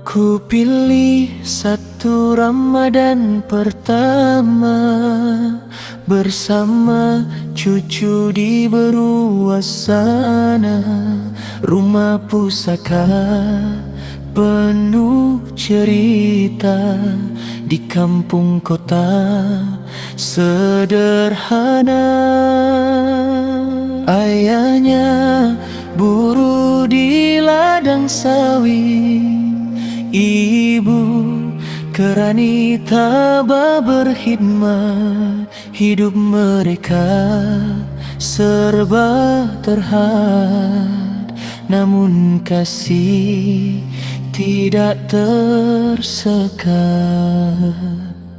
Ku pilih satu Ramadan pertama bersama cucu di Beruasana, rumah pusaka penuh cerita di kampung kota sederhana. Ayahnya buruh di ladang sawit, ibu kerani tabah berkhidmat. Hidup mereka serba terhad, namun kasih tidak tersekat.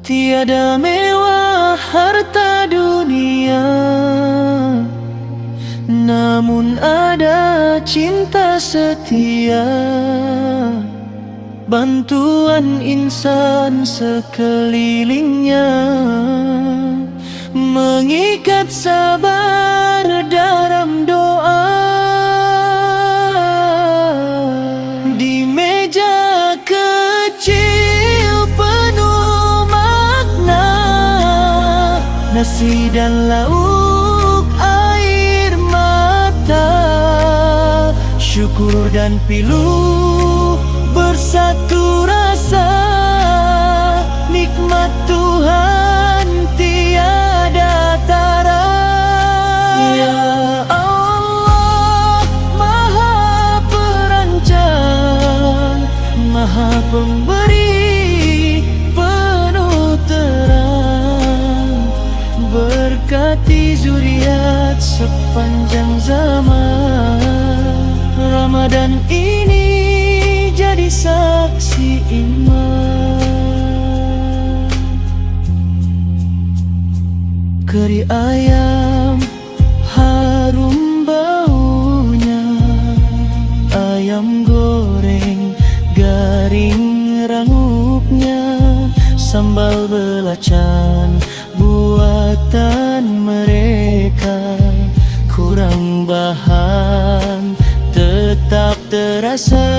Tiada mewah harta dunia, namun ada cinta setia, bantuan insan sekelilingnya, mengikat sabar dalam doa. Di meja kecil penuh makna, nasi dan lauk air mata, syukur dan pilu bersatu rasa. Nikmat Tuhan tiada tara. Ya Allah, Maha Perancang, Maha Pemberi penuh terang. Berkati zuriat sepanjang zaman, Ramadan ini jadi saksi iman. Keri ayam harum baunya, ayam goreng garing rangupnya, sambal belacan buatan mereka, kurang bahan tetap terasa.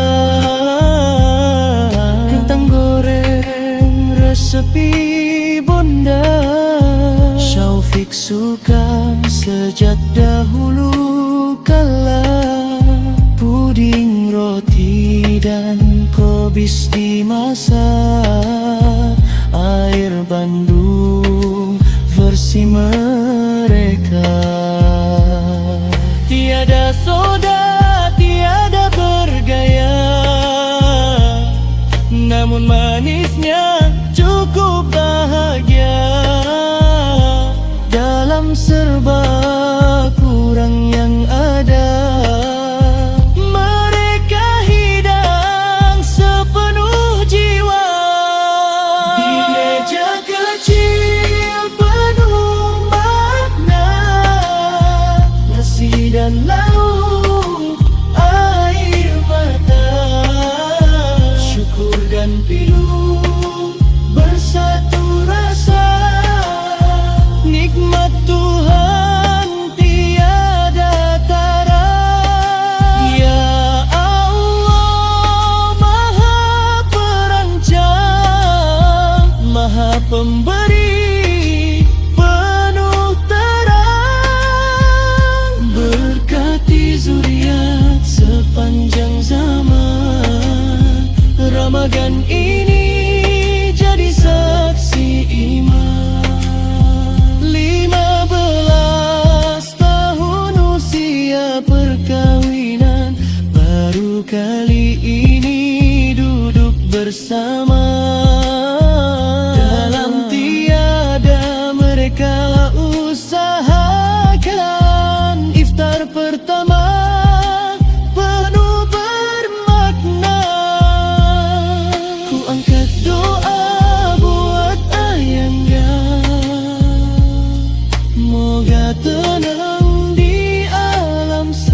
Kentang goreng resepi bonda, Syaufik suka sejak dahulu kala. Puding roti dan kobis dimasak, air Bandung versi mereka. Tiada soda, tiada bergaya, namun manisnya cukup bahagia. Dalam serba kurang yang ada, mereka hidang sepenuh jiwa. Di meja kecil penuh makna, nasi dan lauk air mata, syukur dan pilu bersatu rasa. Nikmat Tuhan tiada tara. Ya Allah, Maha Perancang, Maha Pemberi penuh terang. Berkati zuriat sepanjang zaman, Ramadan ini jadi saksi iman. 15 tahun usia perkawinan, baru kali ini duduk bersama. Dalam tiada mereka usahakan iftar pertama penuh bermakna. Ku angkat doa buat ayangga, moga tenang di alam sana.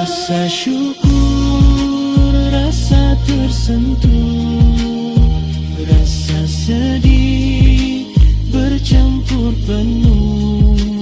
Rasa syukur, rasa tersentuh, rasa sedih bercampur penuh.